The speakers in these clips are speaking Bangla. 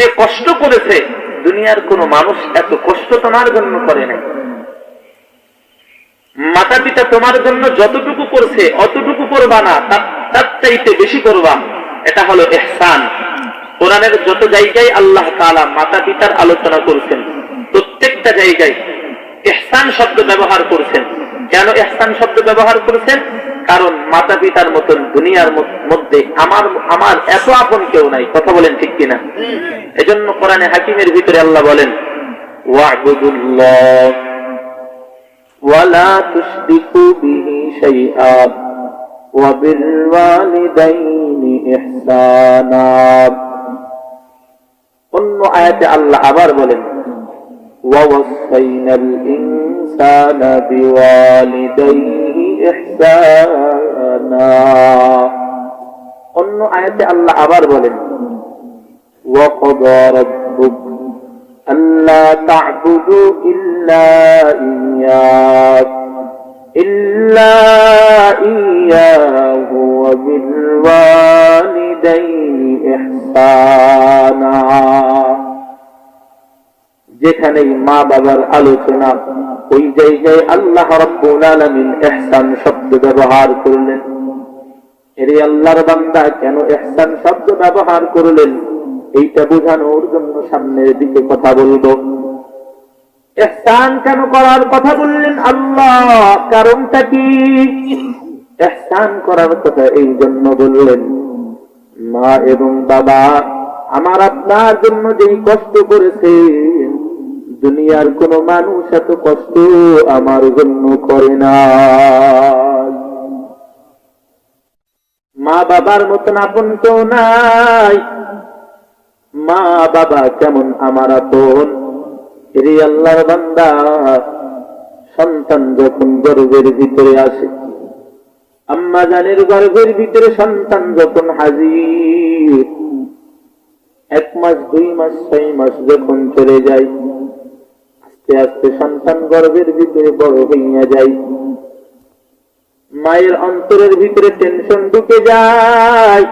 যে কষ্ট করেছে, দুনিয়ার কোন মানুষ এত কষ্ট তোমার জন্য করে নাই। মাতা পিতা তোমার জন্য যতটুকু করছে অতটুকু করবা না, তার চাইতে বেশি করবা। এটা হলো ইহসান। কোরআনের যত জায়গায় আল্লাহ তাআলা মাতা পিতার আলোচনা করছেন, প্রত্যেকটা জায়গায় ইহসান শব্দ ব্যবহার করছেন। কেন ইহসান শব্দ ব্যবহার করেছেন? কারণ মাতা পিতার মতন দুনিয়ার মধ্যে আমার এত আপন কেউ নাই। কথা বলেন ঠিক কিনা? এজন্য কোরআনে হাকিমের ভিতরে আল্লাহ বলেন, ওয়া'বুদুল্লাহ ওয়ালা তুশরিকু বিহি শাইআ ওয়া বিল ওয়ালিদাইনি ইহসানা। অন্য আয়াতে আল্লাহ আবার বলেন, ওয়াওয়াসাইনাল ইনসানা বিওয়ালিদাইহি ইহসানা। অন্য আয়াতে আল্লাহ আবার বলেন, ওয়াকাদা রাব্বুক আল্লা তা'বুদু ইল্লা ইয়্যাহু ওয়া বিল ওয়ালিদাইনি ইহসানা। যেখানেই মা বাবার আলোচনা, ওই জায়গায় আল্লাহ রাব্বুল আলামিন ইহসান শব্দ ব্যবহার করলেন। এরে আল্লাহর বান্দা, কেন ইহসান শব্দ ব্যবহার করলেন এইটা বোঝানোর জন্য সামনের দিকে কথা বলবো। ইহসান কেন করার কথা বললেন আল্লাহ, কারণটা কি? ইহসান করার কথা এই জন্য বললেন, মা এবং বাবা আমার আপনার জন্য যেই কষ্ট করেছেন, দুনিয়ার কোন মানুষ এত কষ্ট আমার জন্য করে না। মা বাবার মতন আপন কেউ নাই। মা বাবা কেমন আমার আপন? এরে আল্লাহর বান্দা, সন্তান যখন গর্ভের ভিতরে আসে, আম্মা জানের গর্ভের ভিতরে সন্তান যখন হাজির, 1 মাস 2 মাস 6 মাস যখন চলে যায়, আস্তে আস্তে সন্তান গর্ভের ভিতরে বড় হইয়া যায়। মায়ের অন্তরের ভিতরে টেনশন ঢুকে যায়,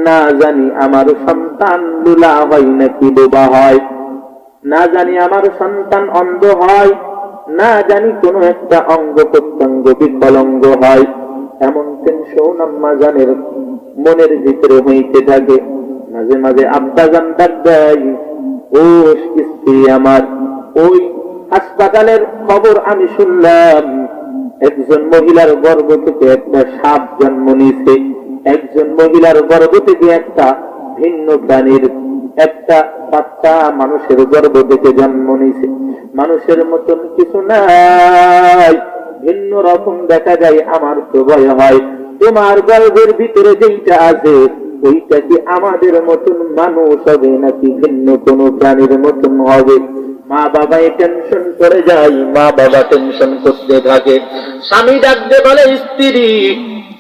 না জানি আমার সন্তান লুলা হয় নাকি বোবা হয়, না জানি আমার সন্তান অন্ধ হয়, না জানি কোনো একটা অঙ্গ প্রত্যঙ্গ বিকলাঙ্গ হয়। এমন টেনশন আম্মা জানের মনের ভিতরে হইতে থাকে। মাঝে মাঝে আব্বা জান ডাক দেয়, ও স্ত্রী আমার, ওই হাসপাতালের খবর আমি শুনলাম, একজন মহিলার গর্ভ থেকে একটা সাপ জন্ম নিয়েছে, একজন মহিলার গর্ভ থেকে একটা ভিন্ন প্রাণীর একটা বাচ্চা মানুষের গর্ভ থেকে জন্ম নিয়েছে। মানুষের মতন কিছু নাই, ভিন্ন রকম দেখা যায়। আমার তো ভয় হয়, তোমার গর্ভের ভিতরে যেইটা আছে ওইটা কি আমাদের মতন মানুষ হবে নাকি ভিন্ন কোন প্রাণীর মতন হবে? মা বাবাই টেনশন করে যায়, মা বাবা টেনশন করতে থাকে। স্বামী ডাকতে বলে, স্ত্রী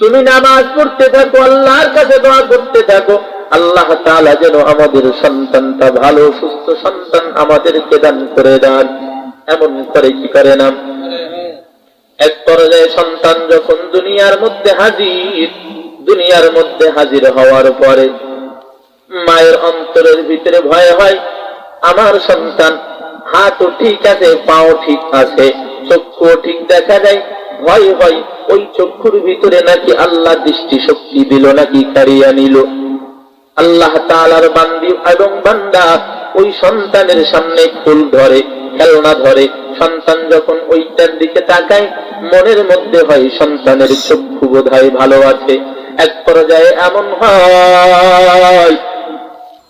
তুমি নামাজ পড়তে থাকো, আল্লাহর কাছে দোয়া করতে থাকো, আল্লাহ তাআলা যেন আমাদের সন্তানটা ভালো সুস্থ সন্তান আমাদেরকে দান করে দেন। এমন করে কি করে না? এক পর্যায়ে সন্তান যখন দুনিয়ার মধ্যে হাজির হওয়ার পরে মায়ের অন্তরের ভিতরে ভয় হয়, আমার সন্তান হাতও ঠিক আছে, পাও ঠিক আছে, চক্ষু ঠিক দেখা যায়, ভয় হয় ওই চক্ষুর ভিতরে নাকি আল্লাহ দৃষ্টি শক্তি দিল নাকি কারিয়া নিল। আল্লাহ তাআলার বান্দি এবং বান্দা ওই সন্তানের সামনে ফুল ধরে, খেলনা ধরে, সন্তান যখন ওইটার দিকে তাকায় মনের মধ্যে হয় সন্তানের চক্ষু বোধহয় ভালো আছে। এক পর্যায়ে এমন হয়,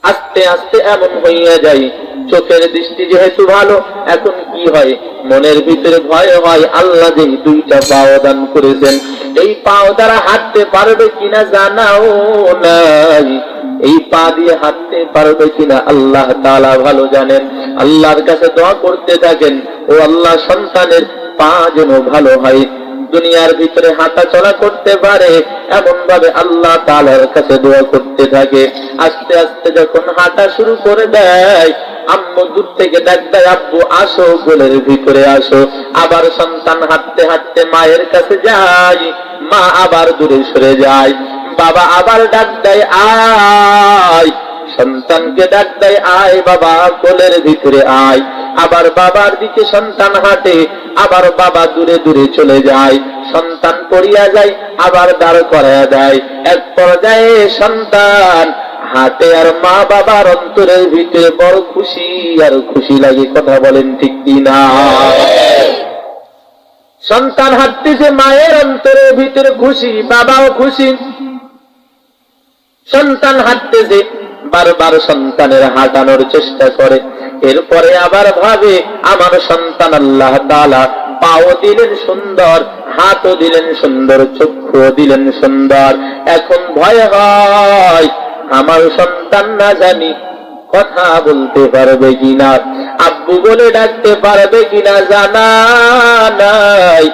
আস্তে আস্তে এমন হইয়া যায়, চোখের দৃষ্টি যেহেতু ভালো, এখন কি হয় মনের ভিতরে ভয় হয়, আল্লাহ যে 2টা পাও দান করেছেন, এই পাও দ্বারা হাঁটতে পারবে কিনা জানাও নাই, এই পা দিয়ে হাঁটতে পারবে কিনা আল্লাহ তাআলা ভালো জানেন। আল্লাহর কাছে দোয়া করতে থাকেন, ও আল্লাহ সন্তানের পা যেন ভালো হয়, দুনিয়ার ভিতরে হাঁটা চলা করতে পারে, এমন ভাবে আল্লাহ তাআলার কাছে দোয়া করতে থাকে। আস্তে আস্তে যখন হাঁটা শুরু করে দেয়, আম্মু দূর থেকে ডাক দেয়, আব্বু আসো, কোলের ভিতরে আসো। আবার সন্তান হাঁটতে হাঁটতে মায়ের কাছে যায়, মা আবার দূরে সরে যায়, বাবা আবার ডাক দেয়, আয়। সন্তানকে ডাক দেয়, আয় বাবা, কোলের ভিতরে আয়। আবার বাবার দিকে সন্তান হাঁটে, আবার বাবা দূরে দূরে চলে যায়। সন্তান পড়িয়া যায়, আবার দাঁড় করায়া দেয়। এক পর্যায়ে সন্তান হাঁটে, আর মা বাবার অন্তরের ভিতরে বড় খুশি আর খুশি লাগে। কথা বলেন ঠিক কিনা? সন্তান হাঁটতেছে, মায়ের অন্তরের ভিতরে খুশি, বাবাও খুশি। সন্তান হাঁটতেছে, বারবার সন্তানের হাঁটানোর চেষ্টা করে। এরপরে আবার ভাবে, আমার সন্তান আল্লাহ তাআলা পাও দিলেন সুন্দর, হাতও দিলেন সুন্দর, চক্ষুও দিলেন সুন্দর। এখন ভয় হয়, আমার সন্তান না জানি কথা বলতে পারবে কিনা, আব্বু বলে ডাকতে পারবে কিনা জানা নাই,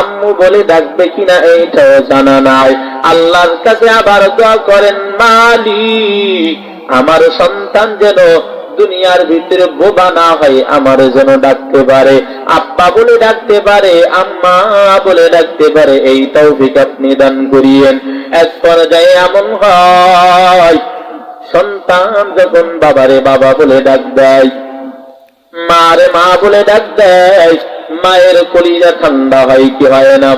আম্মু বলে ডাকবে কিনা এইটাও জানা নাই। আল্লাহর কাছে আবার দোয়া করেন, মালিক আমার সন্তান যেন দুনিয়ার ভিতরে বোবা না হয়, আমার যেন ডাকতে পারে, আব্বা বলে ডাকতে পারে, আম্মা বলে ডাকতে পারে, এই তৌফিক আপনি দান করিয়েন। এক পর্যায়ে এমন হয়, সন্তান যখন বাবারে বাবা বলে ডাক দেয়, মারে মা বলে ডাক দেয়, মায়ের কলিজা ঠান্ডা হয় কি হয় না?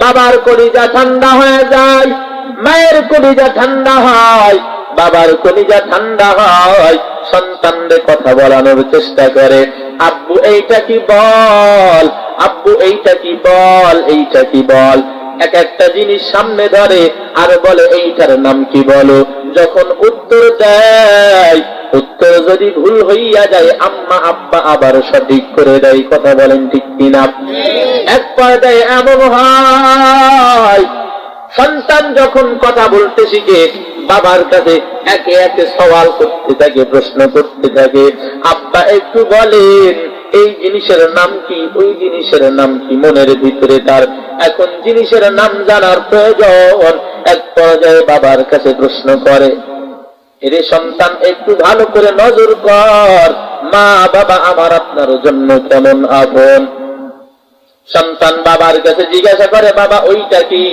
বাবার কলিজা ঠান্ডা হয়ে যায়, মায়ের কলিজা ঠান্ডা হয়, বাবার কলিজা ঠান্ডা হয়। সন্তানদের কথা বলানোর চেষ্টা করে, আব্বু এইটা কি বল, আব্বু এইটা কি বল, এইটা কি বল। এক একটা জিনিস সামনে ধরে আর বলে, এইটার নাম কি বলো। যখন উত্তর দেয়, উত্তর যদি ভুল হইয়া যায়, আম্মা আব্বা আবার সঠিক করে দেয়। কথা বলেন ঠিক কিনা? এক পর্যায়ে এমন হয়, সন্তান যখন কথা বলতে শিখে, বাবার কাছে একে একে সওয়াল করতে থাকে, প্রশ্ন করতে থাকে, আব্বা একটু বলেন এই জিনিসের নাম কি, ওই জিনিসের নাম কি। মনের ভিতরে তার এখন জিনিসের নাম জানার প্রয়োজন। এক পর্যায়ে বাবার কাছে প্রশ্ন করে, এরে সন্তান একটু ভালো করে নজর কর, মা বাবা আমার আপনার জন্য কেমন আপন। সন্তান বাবার কাছে জিজ্ঞাসা করে, বাবা ওইটা কি?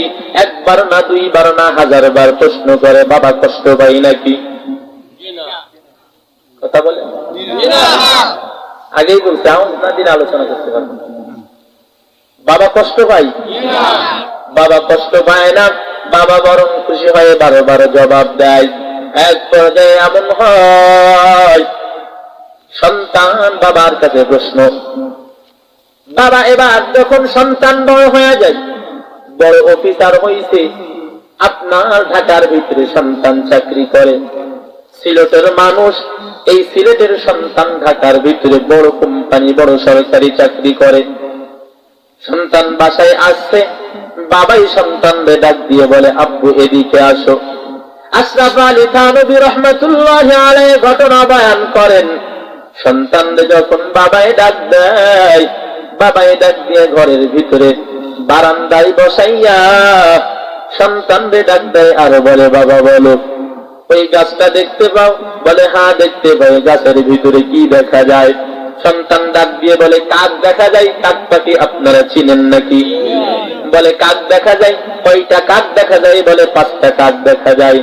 একবার না, দুইবার না, 1000 বার প্রশ্ন করে, বাবা কষ্ট পাই নাকি? কথা বলে আগেই বলছে, না দিন আলোচনা করতে পারবো। বাবা কষ্ট পাই? বাবা কষ্ট পায় না, বাবা বরং খুশি হয়ে 12 জবাব দেয়। এক পর্যায়ে এমন হয়, সন্তান বাবার কাছে প্রশ্ন, বাবা এবার যখন সন্তান বড় হয়ে যায়, বড় অফিসার হইছে, আপনার ঢাকার ভিতরে সন্তান চাকরি করে, সিলেটের মানুষ, এই সিলেটের সন্তান ঢাকার ভিতরে বড় কোম্পানি, বড় সরকারি চাকরি করে। সন্তান বাসায় আসছে, বাবাই সন্তানদের ডাক দিয়ে বলে, আব্বু এদিকে আসো। আশরাফ আলী থানভী রাহমাতুল্লাহি আলাইহি ঘটনা বয়ান করেন, সন্তানদের যখন বাবাই ডাক দেয়, বাবাই ডাক দিয়ে ঘরের ভিতরে বারান্দায় বসাইয়া সন্তানদের ডাক দেয়, আর বলে, বাবা বলো ওই গাছটা দেখতে পাও? বলে, হ্যাঁ দেখতে পাই। গাছের ভিতরে কি দেখা যায়? সন্তান ডাক দিয়ে বলে, কাক দেখা যায়। কাক পাখি আপনারা চিনেন নাকি? বলে, কাক দেখা যায়। কয়টা কাক দেখা যায়? বলে, 5টা কাক দেখা যায়।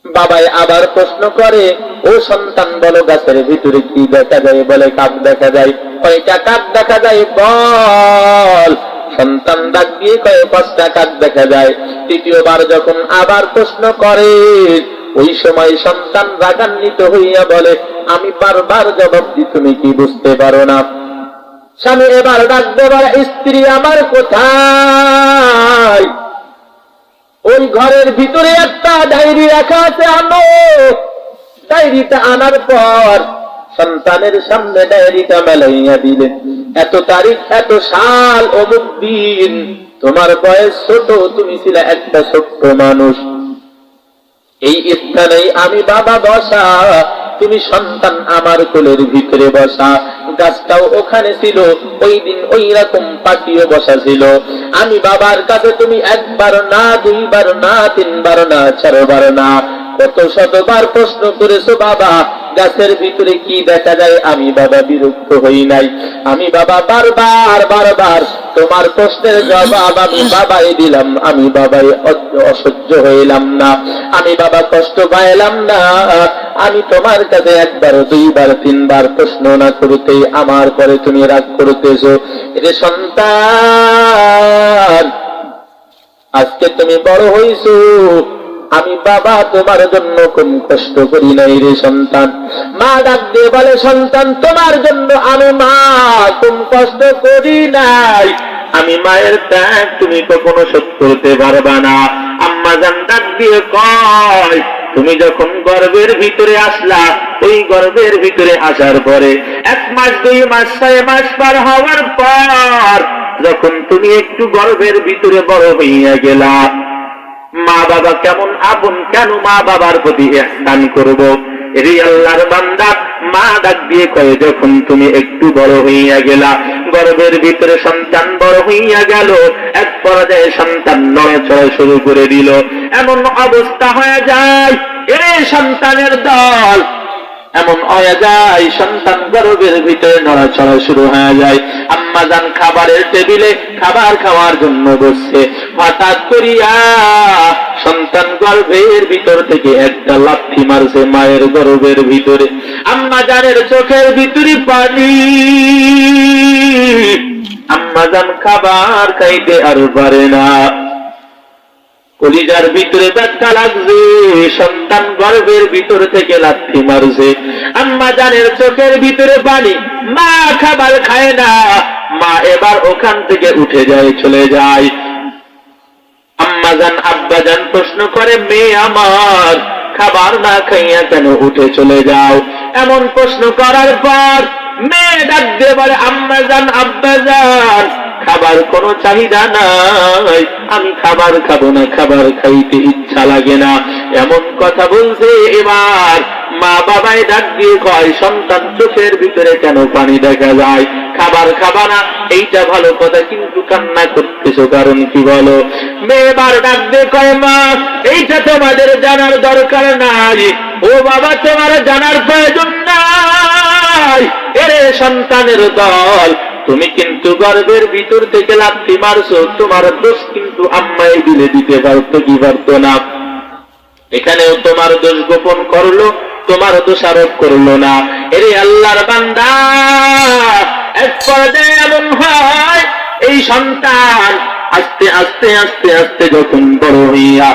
বাবাই আবার প্রশ্ন করে, ও সন্তান বলো গাছের ভিতরে কি দেখা যায়? বলে, কাক দেখা যায়। কয়টা কাক দেখা যায় বল? সন্তান ডাক দিয়ে কয়ে, 5টা কাক দেখা যায়। তৃতীয়বার যখন আবার প্রশ্ন করে, ওই সময় সন্তান রাগান্বিত হইয়া বলে, আমি বারবার জবাব দিই, তুমি কি বুঝতে পারো না? স্বামী এবার ডাক দেবার, স্ত্রী আমার কোথায়? ওই ঘরের ভিতরে একটা ডায়েরি রাখা আছে, আনো। ডায়েরিটা আনার পর সন্তানের সামনে ডায়েরিটা মেলাইয়া দিলেন, এত তারিখ, এত সাল, অমুক দিন, তোমার বয়স ছোট, তুমি ছিলে একটা ছোট্ট মানুষ, এই স্থানেই আমি বাবা বসা, তুমি সন্তান আমার কোলের ভিতরে বসা। গাছটাও ওখানে ছিল, ওই দিন ওই রকম পাখিও বসা ছিল। আমি বাবার কাছে তুমি 1বার না, 2বার না, 3বার না, 4বার না, কত শতবার প্রশ্ন করেছো, বাবা গাছের ভিতরে কি দেখা যায়? আমি বাবা বিরক্ত হই নাই, আমি বাবা বারবার তোমার প্রশ্নের জবাব আমি বাবাই দিলাম, আমি বাবাই অসহ্য হইলাম না, আমি বাবা কষ্ট পাইলাম না। আমি তোমার কাছে একবার দুইবার তিনবার প্রশ্ন না করতেই আমার পরে তুমি রাগ করতেছো। রে সন্তান, আজকে তুমি বড় হইছো, আমি বাবা তোমার জন্য কোন কষ্ট করি নাই রে সন্তান। মা ডাক দিয়ে বলে, সন্তান তোমার জন্য আমি মা কোন কষ্ট করি নাই। আমি মায়ের ত্যাগ তুমি কখনো শোধ করতে পারবা না। আম্মা জান ডাক দিয়ে কয়, তুমি যখন গর্ভের ভিতরে আসলা, ওই গর্ভের ভিতরে আসার পরে 1 মাস 2 মাস 6 মাস পার হওয়ার পর যখন তুমি একটু গর্ভের ভিতরে বড় হইয়া গেলা, মা বাবা কেমন আপন, কেন মা বাবার প্রতি ইহসান করব? রে আল্লাহর বান্দা, মা ডাক দিয়ে কয়, যখন তুমি একটু বড় হইয়া গেলা, গর্ভের ভিতরে সন্তান বড় হইয়া গেল, এক পর্যায়ে সন্তান নড়াচড়া শুরু করে দিল, এমন অবস্থা হয়ে যায় এ সন্তানের দল, এমন হয়ে যায় সন্তান গর্ভের ভিতরে নড়াচড়া শুরু হয়ে যায়। আম্মা জান খাবারের টেবিলে খাবার খাওয়ার জন্য বসছে, হঠাৎ করিয়া সন্তান গর্ভের ভিতর থেকে একটা লাথি মারছে মায়ের গর্ভের ভিতরে। আম্মা জানের চোখের ভিতরে পানি, আম্মা জান খাবার খাইতে আর পারে না, কলিজার ভিতরে ব্যথা লাগছে, সন্তান গর্ভের ভিতর থেকে লাথি মারছে। আম্মা জানের চোখের ভিতরে পানি, মা খাবার খায় না, মা এবার ওখান থেকে উঠে যায়, চলে যায়। আম্মা জান আব্বা জান প্রশ্ন করে, মেয়ে আমার খাবার না খাইয়া কেন উঠে চলে যাও? এমন প্রশ্ন করার পর মেয়ে ডাক দিয়ে বলে, আম্মা জান আব্বা জান খাবার কোনো চাহিদা নাই, আমি খাবার খাবো না, খাবার খাইতে ইচ্ছা লাগে না। এমন কথা বলছে। এবার মা বাবাই ডাক দিয়ে কয়, সন্তান চোখের ভিতরে কেন পানি দেখা যায়? খাবার খাবা না এইটা ভালো কথা, কিন্তু কান্না করতেছো কারণ কি বলো? মেয়ে এবার ডাক দিয়ে কয়, মা এইটা তোমাদের জানার দরকার নাই, ও বাবা তোমার জানার প্রয়োজন নাই। এরে সন্তানের দল, তুমি কিন্তু গর্ভের ভিতর থেকে লাথি মারছো, তোমার দোষ কিন্তু আম্মাই দিতে পারতো কি পারতো না? এখানেও তোমার দোষ গোপন করলো, তোমার দোষারোপ করলো না। এরে আল্লাহর বান্দা, এক পর্যায়ে এমন হয় এই সন্তান আস্তে আস্তে আস্তে আস্তে যখন বড় হইয়া